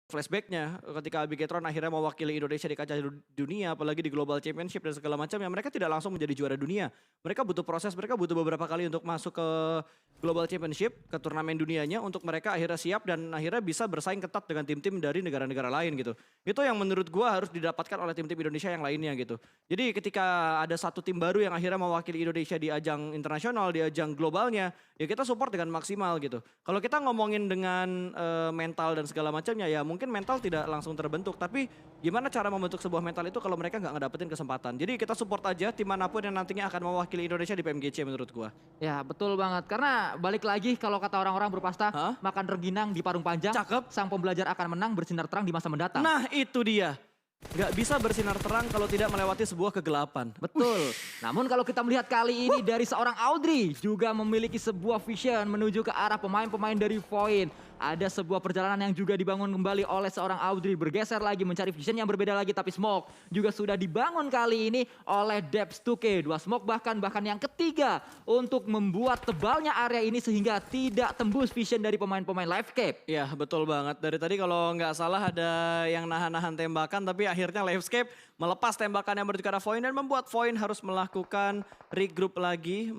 flashbacknya ketika Bigetron akhirnya mewakili Indonesia di kancah dunia, apalagi di Global Championship dan segala macam, ya mereka tidak langsung menjadi juara dunia. Mereka butuh proses, mereka butuh beberapa kali untuk masuk ke Global Championship, ke turnamen dunianya, untuk mereka akhirnya siap dan akhirnya bisa bersaing ketat dengan tim-tim dari negara-negara lain gitu. Itu yang menurut gua harus didapatkan oleh tim-tim Indonesia yang lainnya gitu. Jadi ketika ada satu tim baru yang akhirnya mewakili Indonesia di ajang internasional, di ajang globalnya, ya kita support dengan maksimal gitu. Kalau kita ngomongin dengan mental dan segala macamnya, ya mungkin mental tidak langsung terbentuk, tapi gimana cara membentuk sebuah mental itu kalau mereka nggak ngedapetin kesempatan. Jadi kita support aja tim manapun yang nantinya akan mewakili Indonesia di PMGC menurut gua. Ya betul banget, karena balik lagi kalau kata orang-orang berpasta, Hah? makan rengginang di parung panjang, Cakep. sang pembelajar akan menang bersinar terang di masa mendatang. Nah itu dia. Nggak bisa bersinar terang kalau tidak melewati sebuah kegelapan. Betul. Namun kalau kita melihat kali ini dari seorang Audrey juga memiliki sebuah vision menuju ke arah pemain-pemain dari Void. Ada sebuah perjalanan yang juga dibangun kembali oleh seorang Audrey, bergeser lagi mencari vision yang berbeda lagi, tapi smoke juga sudah dibangun kali ini oleh Debs 2K. Dua smoke bahkan yang ketiga untuk membuat tebalnya area ini sehingga tidak tembus vision dari pemain-pemain Livescape. Ya betul banget. Dari tadi kalau nggak salah ada yang nahan-nahan tembakan, tapi akhirnya Livescape melepas tembakan yang menuju ke arah Void dan membuat Void harus melakukan regroup lagi,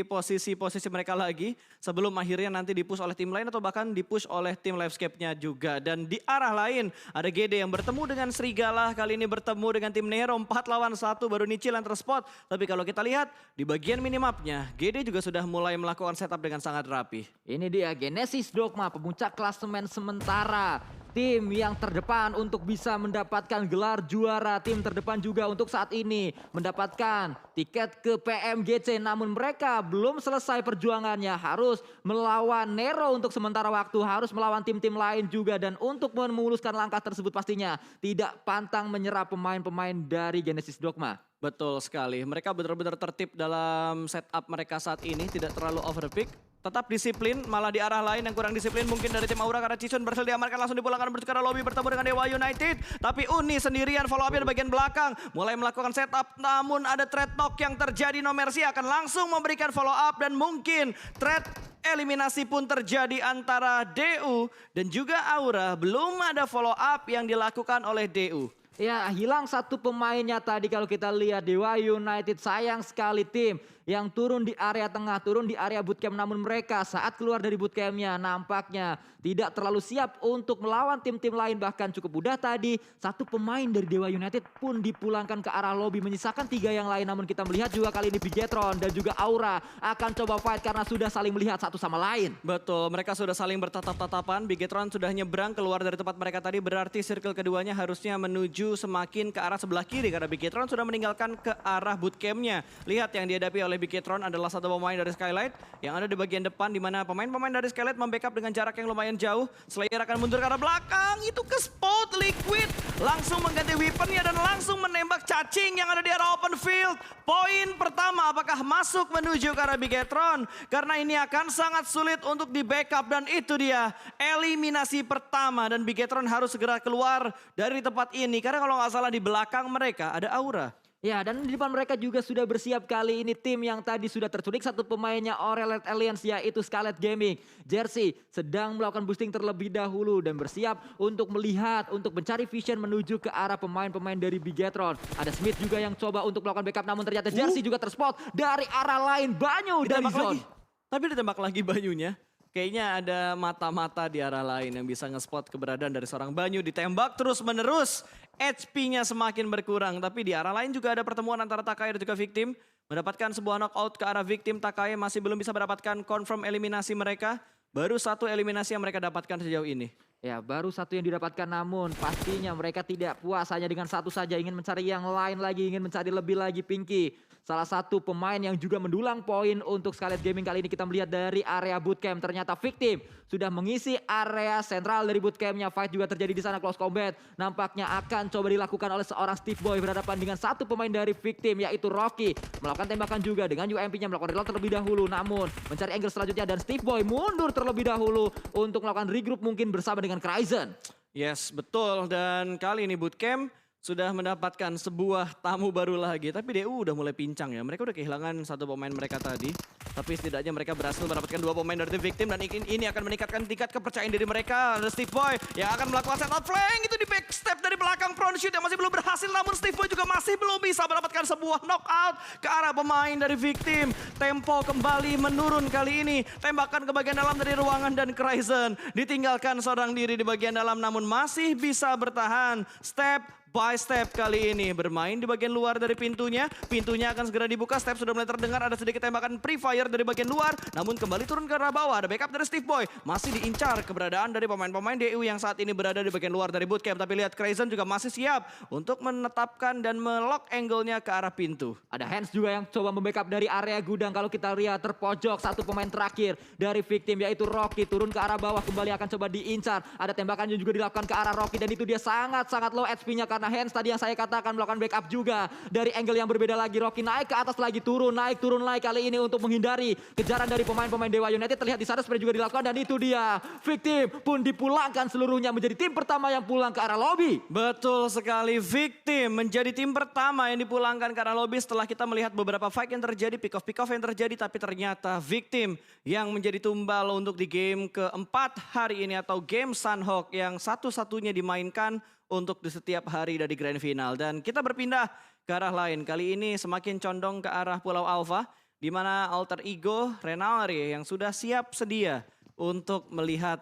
posisi mereka lagi sebelum akhirnya nanti dipush oleh tim lain atau bahkan dipush oleh tim Livescape-nya juga. Dan di arah lain ada GD yang bertemu dengan Serigala, kali ini bertemu dengan tim Nero 4 lawan 1, baru Nichil yang terspot. Tapi kalau kita lihat di bagian minimapnya, GD juga sudah mulai melakukan setup dengan sangat rapi. Ini dia Genesis Dogma, pemuncak klasemen sementara. Tim yang terdepan untuk bisa mendapatkan gelar juara. Tim terdepan juga untuk saat ini mendapatkan tiket ke PMGC. Namun mereka belum selesai perjuangannya. Harus melawan Nero untuk sementara waktu. Harus melawan tim-tim lain juga. Dan untuk memuluskan langkah tersebut pastinya tidak pantang menyerah pemain-pemain dari Genesis Dogma. Betul sekali. Mereka benar-benar tertib dalam setup mereka saat ini. Tidak terlalu overpick. Tetap disiplin, malah di arah lain yang kurang disiplin mungkin dari tim Aura karena Cisun berhasil diamankan, langsung dipulangkan menuju ke arah lobby bertemu dengan Dewa United. Tapi Uni sendirian follow up di bagian belakang, mulai melakukan setup, namun ada trade knock yang terjadi. No Mercy akan langsung memberikan follow up dan mungkin trade eliminasi pun terjadi antara DU dan juga Aura. Belum ada follow up yang dilakukan oleh DU. Ya, hilang satu pemainnya tadi kalau kita lihat Dewa United. Sayang sekali tim yang turun di area tengah, turun di area bootcamp. Namun mereka saat keluar dari bootcampnya nampaknya tidak terlalu siap untuk melawan tim-tim lain. Bahkan cukup mudah tadi, satu pemain dari Dewa United pun dipulangkan ke arah lobby. Menyisakan 3 yang lain. Namun kita melihat juga kali ini Bigetron dan juga Aura akan coba fight karena sudah saling melihat satu sama lain. Betul, mereka sudah saling bertatap-tatapan. Bigetron sudah nyebrang keluar dari tempat mereka tadi. Berarti circle keduanya harusnya menuju semakin ke arah sebelah kiri. Karena Bigetron sudah meninggalkan ke arah bootcampnya. Lihat yang dihadapi oleh Bigetron adalah satu pemain dari Skylight yang ada di bagian depan, di mana pemain-pemain dari Skylight membackup dengan jarak yang lumayan jauh. Slayer akan mundur ke arah belakang, itu ke spot Liquid. Langsung mengganti weaponnya dan langsung menembak cacing yang ada di arah open field. Poin pertama apakah masuk menuju ke arah Bigetron? Karena ini akan sangat sulit untuk di backup dan itu dia eliminasi pertama. Dan Bigetron harus segera keluar dari tempat ini karena kalau nggak salah di belakang mereka ada Aura. Ya, dan di depan mereka juga sudah bersiap kali ini tim yang tadi sudah terculik satu pemainnya Aurelet Alliance, yaitu Scarlet Gaming. Jersey sedang melakukan boosting terlebih dahulu dan bersiap untuk melihat, untuk mencari vision menuju ke arah pemain-pemain dari Bigetron. Ada Smith juga yang coba untuk melakukan backup, namun ternyata Jersey juga terspot dari arah lain. Banyu dari zone. Tapi ditembak lagi Banyunya. Kayaknya ada mata-mata di arah lain yang bisa nge-spot keberadaan dari seorang Banyu. Ditembak terus-menerus, HP-nya semakin berkurang. Tapi di arah lain juga ada pertemuan antara Takai dan juga Victim. Mendapatkan sebuah knockout ke arah Victim. Takai masih belum bisa mendapatkan confirm eliminasi mereka. Baru satu eliminasi yang mereka dapatkan sejauh ini. Ya, baru satu yang didapatkan, namun pastinya mereka tidak puas hanya dengan satu saja. Ingin mencari yang lain lagi, ingin mencari lebih lagi. Pinky, salah satu pemain yang juga mendulang poin untuk Scarlet Gaming kali ini. Kita melihat dari area bootcamp, ternyata Victim sudah mengisi area sentral dari bootcampnya. Fight juga terjadi di sana, close combat. Nampaknya akan coba dilakukan oleh seorang Steve Boy berhadapan dengan satu pemain dari Victim, yaitu Rocky. Melakukan tembakan juga dengan UMP-nya, melakukan reload terlebih dahulu. Namun mencari angle selanjutnya dan Steve Boy mundur terlebih dahulu untuk melakukan regroup mungkin bersama dengan Cryzen. Yes, betul. Dan kali ini bootcamp sudah mendapatkan sebuah tamu baru lagi. Tapi DU udah mulai pincang ya. Mereka udah kehilangan satu pemain mereka tadi. Tapi setidaknya mereka berhasil mendapatkan 2 pemain dari tim Victim dan ini akan meningkatkan tingkat kepercayaan diri mereka. Ada Steve Boy yang akan melakukan setup flank, itu di backstep dari belakang front shoot yang masih belum berhasil, namun Steve Boy juga masih belum bisa mendapatkan sebuah knockout ke arah pemain dari Victim. Tempo kembali menurun kali ini. Tembakan ke bagian dalam dari ruangan dan Cryzen ditinggalkan seorang diri di bagian dalam namun masih bisa bertahan. Step by step kali ini bermain di bagian luar dari pintunya. Pintunya akan segera dibuka. Step sudah mulai terdengar ada sedikit tembakan pre-fire dari bagian luar. Namun kembali turun ke arah bawah. Ada backup dari Steve Boy. Masih diincar keberadaan dari pemain-pemain DU yang saat ini berada di bagian luar dari bootcamp. Tapi lihat Cryzen juga masih siap untuk menetapkan dan melock angle-nya ke arah pintu. Ada Hands juga yang coba membackup dari area gudang. Kalau kita lihat terpojok satu pemain terakhir dari Victim yaitu Rocky. Turun ke arah bawah kembali akan coba diincar. Ada tembakan yang juga dilakukan ke arah Rocky dan itu dia sangat-sangat low HP-nya karena Hands tadi yang saya katakan melakukan backup juga dari angle yang berbeda lagi. Rocky naik ke atas lagi, turun naik kali ini untuk menghindari kejaran dari pemain-pemain Dewa United. Terlihat di sana spray juga dilakukan dan itu dia Victim pun dipulangkan seluruhnya menjadi tim pertama yang pulang ke arah lobby. Betul sekali, Victim menjadi tim pertama yang dipulangkan ke arah lobby setelah kita melihat beberapa fight yang terjadi, pick off yang terjadi, tapi ternyata Victim yang menjadi tumbal untuk di game keempat hari ini atau game Sunhawk yang satu-satunya dimainkan untuk di setiap hari dari Grand Final. Dan kita berpindah ke arah lain. Kali ini semakin condong ke arah Pulau Alpha, di mana alter ego Renalri yang sudah siap sedia untuk melihat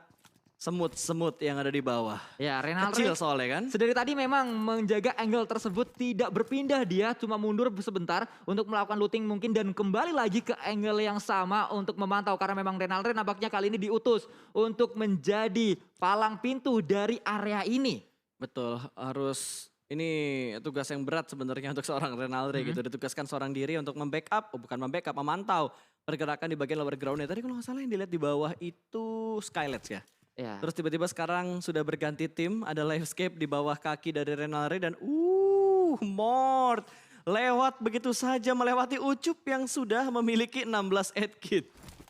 semut-semut yang ada di bawah. Ya, Renalri kecil soalnya kan. sedari tadi memang menjaga angle tersebut tidak berpindah, dia cuma mundur sebentar untuk melakukan looting mungkin dan kembali lagi ke angle yang sama untuk memantau karena memang Renalri nampaknya kali ini diutus untuk menjadi palang pintu dari area ini. Betul, harus ini tugas yang berat sebenarnya untuk seorang Renalri gitu. Ditugaskan seorang diri untuk memantau pergerakan di bagian lower ground-nya. Tadi kalau nggak salah yang dilihat di bawah itu Skylets ya. Ya. Terus tiba-tiba sekarang sudah berganti tim, ada Livescape di bawah kaki dari Renalri dan Mort lewat begitu saja melewati Ucup yang sudah memiliki 16 aid kit.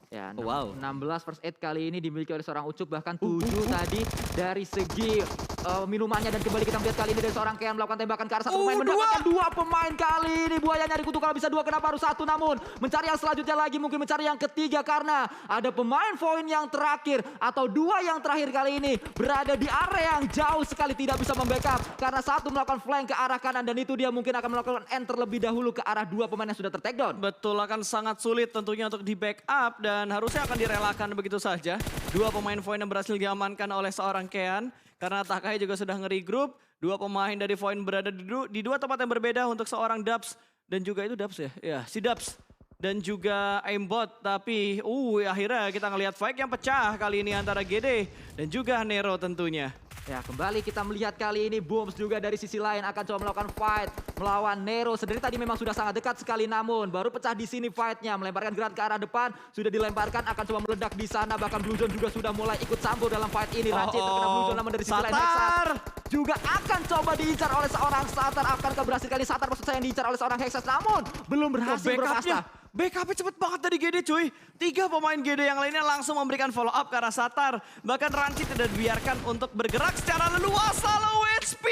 Ya, Wow. 16 first aid kali ini dimiliki oleh seorang Ucup, bahkan 7 tadi dari segi minumannya. Dan kembali kita melihat kali ini dari seorang Kean melakukan tembakan ke arah satu pemain, mendapatkan 2 pemain kali ini. Buaya nyari kutu kalau bisa 2, kenapa harus 1, namun mencari yang selanjutnya lagi, mungkin mencari yang ketiga karena ada pemain point yang terakhir atau 2 yang terakhir kali ini berada di area yang jauh sekali, tidak bisa membackup karena satu melakukan flank ke arah kanan dan itu dia mungkin akan melakukan enter lebih dahulu ke arah 2 pemain yang sudah tertakedown. Betul, akan sangat sulit tentunya untuk di backup dan harusnya akan direlakan begitu saja. 2 pemain point yang berhasil diamankan oleh seorang Kean karena Takai juga sudah ngeri-group. 2 pemain dari point berada di 2 tempat yang berbeda untuk seorang Dubs dan juga itu Dubs ya. Ya, si Dubs dan juga Aimbot, tapi akhirnya kita ngelihat fight yang pecah kali ini antara GD dan juga Nero tentunya. Ya, kembali kita melihat kali ini Booms juga dari sisi lain akan coba melakukan fight melawan Nero. Sedari tadi memang sudah sangat dekat sekali, namun baru pecah di sini fightnya. Melemparkan granat ke arah depan, sudah dilemparkan akan coba meledak di sana. Bahkan Blue Zone juga sudah mulai ikut campur dalam fight ini. Rancid terkena Blue Zone, namun dari sisi lain Hexas juga akan coba diincar oleh seorang Satar. Akankah berhasil kali Satar maksud saya yang diincar oleh seorang Hexas, namun belum berhasil berpasta. Backupnya cepet banget dari GD cuy. 3 pemain GD yang lainnya langsung memberikan follow up ke arah Satar. Bahkan Rancid tidak dibiarkan untuk bergerak secara leluasa, low HP.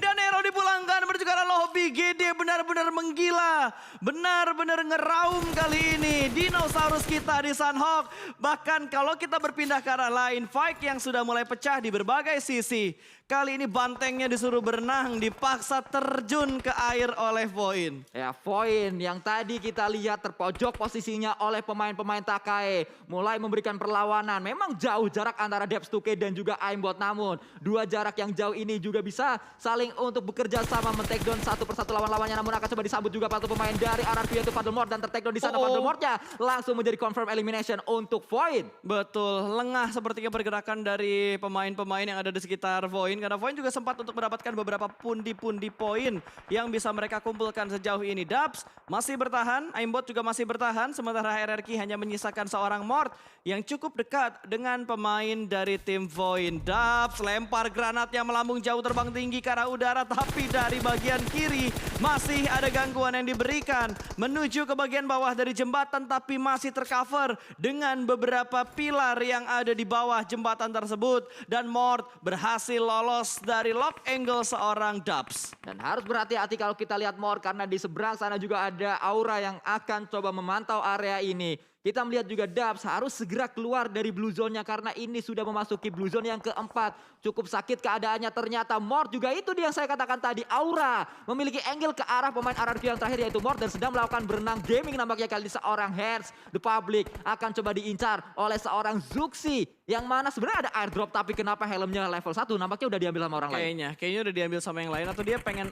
Dan Nero dipulangkan menuju ke arah lobby. GD benar-benar menggila. Benar-benar ngeraum kali ini. Dinosaurus kita di Sunhawk. Bahkan kalau kita berpindah ke arah lain, fight yang sudah mulai pecah di berbagai sisi. Kali ini bantengnya disuruh berenang, dipaksa terjun ke air oleh Voin. Ya, Voin yang tadi kita lihat terpojok posisinya oleh pemain-pemain Takai. Mulai memberikan perlawanan. Memang jauh jarak antara Debs 2K dan juga Aimbot. Namun 2 jarak yang jauh ini juga bisa saling untuk bekerja sama men-take down satu persatu lawan-lawannya. Namun akan coba disambut juga satu pemain dari RRQ yaitu Paddlemort. Dan ter-take down di sana Paddlemortnya langsung menjadi confirm elimination untuk Voin. Betul, lengah sepertinya pergerakan dari pemain-pemain yang ada di sekitar Voin. Karena Voin juga sempat untuk mendapatkan beberapa pundi-pundi poin yang bisa mereka kumpulkan sejauh ini. Dubs masih bertahan, Aimbot juga masih bertahan. Sementara RRQ hanya menyisakan seorang Mort yang cukup dekat dengan pemain dari tim Voin. Dubs lempar granatnya melambung jauh terbang tinggi ke arah udara. Tapi dari bagian kiri masih masih ada gangguan yang diberikan menuju ke bagian bawah dari jembatan, tapi masih tercover dengan beberapa pilar yang ada di bawah jembatan tersebut. Dan Mort berhasil lolos dari lock angle seorang Dubs. Dan harus berhati-hati kalau kita lihat Mort, karena di seberang sana juga ada Aura yang akan coba memantau area ini. Kita melihat juga Dubs harus segera keluar dari blue zone-nya karena ini sudah memasuki blue zone yang keempat. Cukup sakit keadaannya ternyata. Mort juga itu dia yang saya katakan tadi. Aura memiliki angle ke arah pemain RRQ yang terakhir yaitu Mort dan sedang melakukan berenang gaming nampaknya kali ini. Seorang Hands The Public akan coba diincar oleh seorang Zuxi. Yang mana sebenarnya ada airdrop tapi kenapa helmnya level 1 nampaknya udah diambil sama orang lain. Kayaknya udah diambil sama yang lain atau dia pengen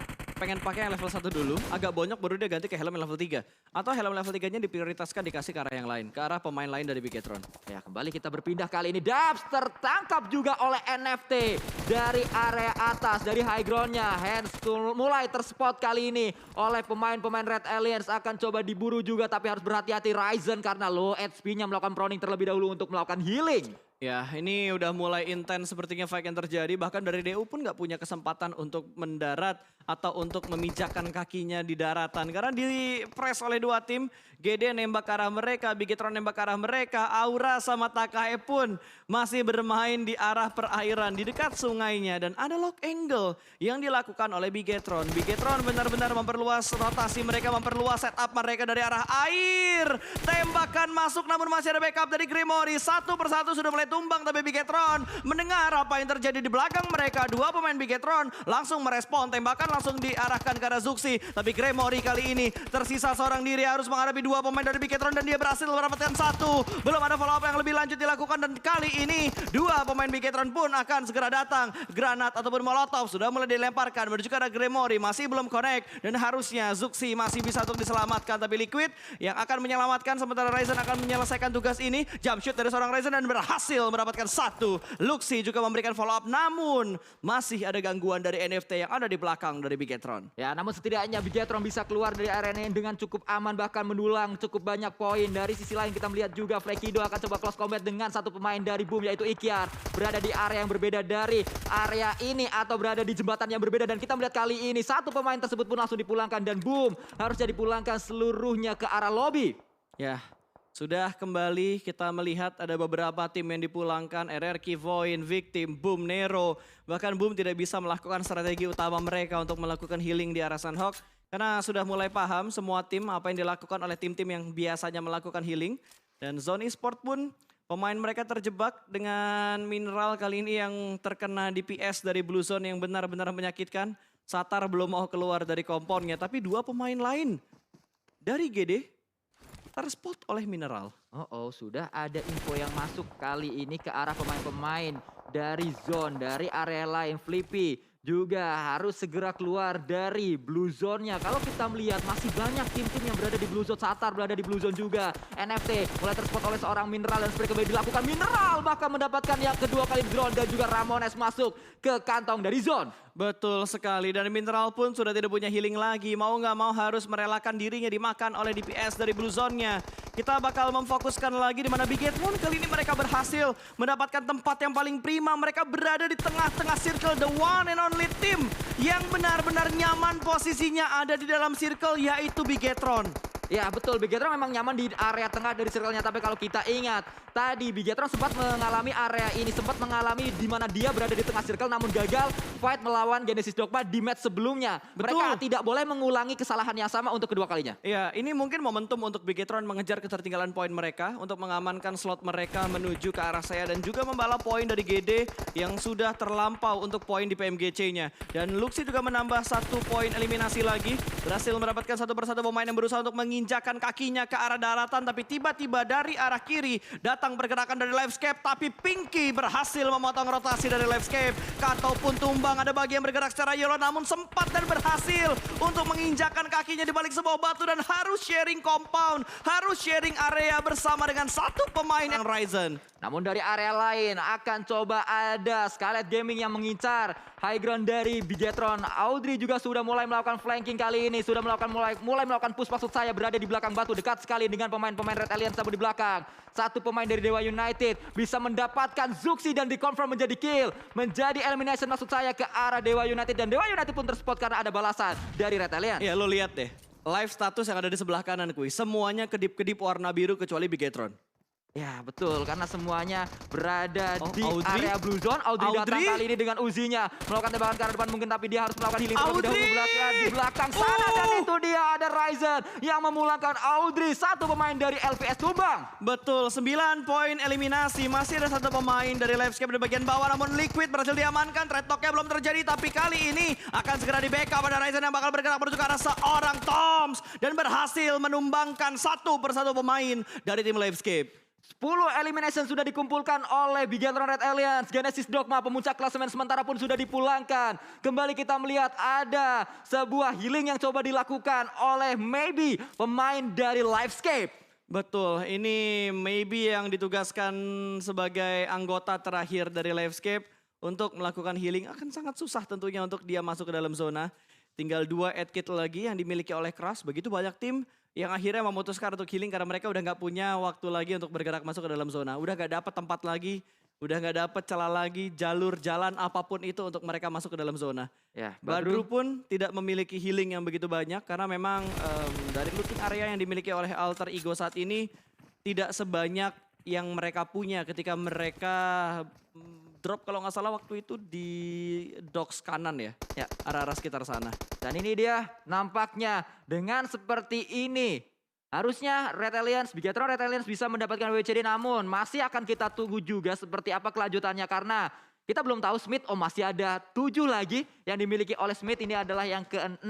pakai yang level 1 dulu, agak bonyok baru dia ganti ke helm yang level 3. Atau helm level 3-nya diprioritaskan dikasih ke arah yang lain, ke arah pemain lain dari Bigetron. Ya, kembali kita berpindah kali ini. Dubs tertangkap juga oleh NFT dari area atas, dari high ground-nya. Hands mulai terspot kali ini oleh pemain-pemain Red Aliens. Akan coba diburu juga tapi harus berhati-hati Ryzen karena low HP-nya melakukan proning terlebih dahulu untuk melakukan healing. Ya, ini udah mulai intens sepertinya fight yang terjadi. Bahkan dari DU pun nggak punya kesempatan untuk mendarat atau untuk memijakkan kakinya di daratan. Karena di press oleh dua tim, GD nembak ke arah mereka, Bigetron nembak ke arah mereka, Aura sama Takae pun masih bermain di arah perairan, di dekat sungainya. Dan ada lock angle yang dilakukan oleh Bigetron. Bigetron benar-benar memperluas rotasi mereka, memperluas setup mereka dari arah air. Tembakan masuk namun masih ada backup dari Gremory. Satu persatu sudah mulai tumbang tapi Bigetron mendengar apa yang terjadi di belakang mereka. Dua pemain Bigetron langsung merespon, tembakan langsung diarahkan ke arah Zuxi. Tapi Gremory kali ini tersisa seorang diri harus menghadapi dua pemain dari Bigetron dan dia berhasil mendapatkan satu. Belum ada follow up yang lebih lanjut dilakukan dan kali ini dua pemain Bigetron pun akan segera datang. Granat ataupun molotov sudah mulai dilemparkan menuju ke arah Gremory, masih belum connect dan harusnya Zuxi masih bisa untuk diselamatkan. Tapi Liquid yang akan menyelamatkan sementara Ryzen akan menyelesaikan tugas ini. Jump shoot dari seorang Ryzen dan berhasil mendapatkan satu. Luxi juga memberikan follow up namun masih ada gangguan dari NFT yang ada di belakang dari Bigetron. Ya, namun setidaknya Bigetron bisa keluar dari arena ini dengan cukup aman bahkan mendulang cukup banyak poin. Dari sisi lain kita melihat juga Flekido akan coba close combat dengan satu pemain dari Boom yaitu Ikyar. Berada di area yang berbeda dari area ini atau berada di jembatan yang berbeda dan kita melihat kali ini satu pemain tersebut pun langsung dipulangkan dan Boom harusnya dipulangkan seluruhnya ke arah lobby. Ya, sudah kembali kita melihat ada beberapa tim yang dipulangkan. RRQ, Void, Victim, Boom, Nero. Bahkan Boom tidak bisa melakukan strategi utama mereka untuk melakukan healing di arah Sunhawk. Karena sudah mulai paham semua tim apa yang dilakukan oleh tim-tim yang biasanya melakukan healing. Dan Zone Esport pun pemain mereka terjebak dengan mineral kali ini yang terkena DPS dari Blue Zone yang benar-benar menyakitkan. Satar belum mau keluar dari komponnya tapi dua pemain lain dari GD terspot oleh mineral. Sudah ada info yang masuk kali ini ke arah pemain-pemain dari zone, dari area lain. Flippy juga harus segera keluar dari blue zone-nya. Kalau kita melihat masih banyak tim-tim yang berada di blue zone. Satar berada di blue zone juga. NFT mulai terspot oleh seorang mineral dan seperti kembali dilakukan. Mineral bahkan mendapatkan yang kedua kali drone dan juga Ramones masuk ke kantong dari zone. Betul sekali, dan mineral pun sudah tidak punya healing lagi. Mau nggak mau harus merelakan dirinya dimakan oleh DPS dari blue zone-nya. Kita bakal memfokuskan lagi di mana Bigetron kali ini mereka berhasil mendapatkan tempat yang paling prima. Mereka berada di tengah-tengah circle, the one and only team yang benar-benar nyaman posisinya ada di dalam circle yaitu Bigetron. Ya betul, Bigetron memang nyaman di area tengah dari circle-nya. Tapi kalau kita ingat, tadi Bigetron sempat mengalami area ini, sempat mengalami di mana dia berada di tengah circle namun gagal fight melawan Genesis Dogma di match sebelumnya. Betul. Mereka tidak boleh mengulangi kesalahan yang sama untuk kedua kalinya. Ya, ini mungkin momentum untuk Bigetron mengejar ketertinggalan poin mereka untuk mengamankan slot mereka menuju ke arah saya dan juga membalap poin dari GD yang sudah terlampau untuk poin di PMGC-nya. Dan Luxi juga menambah satu poin eliminasi lagi, berhasil mendapatkan satu persatu pemain yang berusaha untuk menginjakan kakinya ke arah daratan, tapi tiba-tiba dari arah kiri datang pergerakan dari Livescape, tapi Pinky berhasil memotong rotasi dari Livescape. Ataupun tumbang, ada bagian bergerak secara yellow namun sempat dan berhasil untuk menginjakan kakinya di balik sebuah batu dan harus sharing compound, harus sharing area bersama dengan satu pemain yang Ryzen. Namun dari area lain akan coba ada Scarlet Gaming yang mengincar high ground dari Bigetron. Audrey juga sudah mulai melakukan flanking kali ini, sudah mulai melakukan push maksud saya berada di belakang batu, dekat sekali dengan pemain-pemain Red Alliance di belakang. Satu pemain dari Dewa United bisa mendapatkan Zuxi dan dikonfirm menjadi kill. Menjadi elimination maksud saya ke arah Dewa United. Dan Dewa United pun terspot karena ada balasan dari Red Alliance. Ya lo lihat deh, live status yang ada di sebelah kanan kuy. Semuanya kedip-kedip warna biru kecuali Bigetron. Ya betul, karena semuanya berada di Audrey? area blue zone. Audrey datang Audrey? kali ini dengan Uzinya. Melakukan tembakan ke arah depan mungkin, tapi dia harus melakukan healing terlebih dahulu di belakang sana. Dan itu dia ada Ryzen yang memulangkan Audrey, satu pemain dari LPS Tumbang. Betul, 9 poin eliminasi. Masih ada satu pemain dari Livescape di bagian bawah, namun Liquid berhasil diamankan. Trade talk-nya belum terjadi, tapi kali ini akan segera di backup. Ada Ryzen yang bakal bergerak menuju ke arah seorang Toms. Dan berhasil menumbangkan satu persatu pemain dari tim Livescape. 10 elimination sudah dikumpulkan oleh Bigetron Red Alliance. Genesis Dogma pemuncak klasemen sementara pun sudah dipulangkan. Kembali kita melihat ada sebuah healing yang coba dilakukan oleh Maybe, pemain dari Livescape. Betul, ini Maybe yang ditugaskan sebagai anggota terakhir dari Livescape untuk melakukan healing. Akan sangat susah tentunya untuk dia masuk ke dalam zona. Tinggal 2 add kit lagi yang dimiliki oleh Crush. Begitu banyak tim yang akhirnya memutuskan untuk healing karena mereka udah nggak punya waktu lagi untuk bergerak masuk ke dalam zona. Udah nggak dapat tempat lagi, udah nggak dapat celah lagi, jalur, jalan apapun itu untuk mereka masuk ke dalam zona. Ya, Badru pun tidak memiliki healing yang begitu banyak karena memang dari looting area yang dimiliki oleh Alter Ego saat ini tidak sebanyak yang mereka punya ketika mereka drop kalau nggak salah waktu itu di docks kanan ya. Ya, arah-arah sekitar sana. Dan ini dia nampaknya dengan seperti ini. Harusnya Red Alliance, Bigetron Red Alliance bisa mendapatkan WCD, namun masih akan kita tunggu juga seperti apa kelanjutannya karena kita belum tahu Smith. Masih ada 7 lagi yang dimiliki oleh Smith. Ini adalah yang ke-6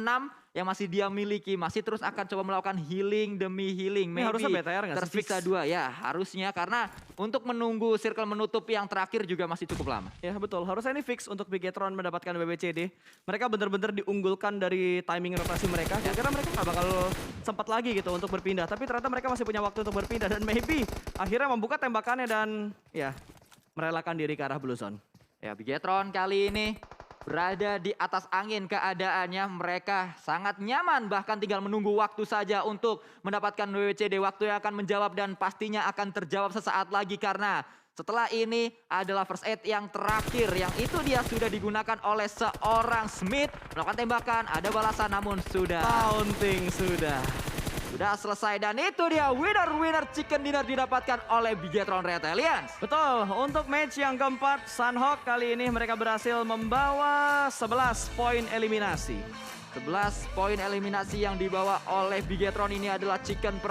yang masih dia miliki. Masih terus akan coba melakukan healing demi healing. Ini harusnya BTR nggak sih? Tersisa 2 ya harusnya, karena untuk menunggu circle menutup yang terakhir juga masih cukup lama. Ya betul, harusnya ini fix untuk Bigetron mendapatkan WBCD. Mereka benar-benar diunggulkan dari timing rotasi mereka. Kira-kira mereka nggak bakal sempat lagi gitu untuk berpindah. Tapi ternyata mereka masih punya waktu untuk berpindah. Dan Maybe akhirnya membuka tembakannya dan ya merelakan diri ke arah Blue Zone. Ya, Bigetron kali ini berada di atas angin keadaannya. Mereka sangat nyaman, bahkan tinggal menunggu waktu saja untuk mendapatkan WWCD. Waktu yang akan menjawab dan pastinya akan terjawab sesaat lagi karena setelah ini adalah first aid yang terakhir. Yang itu dia sudah digunakan oleh seorang Smith. Melakukan tembakan, ada balasan namun sudah. Taunting sudah. Sudah selesai dan itu dia winner chicken dinner didapatkan oleh Bigetron Red Alliance. Betul, untuk match yang keempat Sunhawk kali ini mereka berhasil membawa 11 poin eliminasi. 11 poin eliminasi yang dibawa oleh Bigetron ini adalah chicken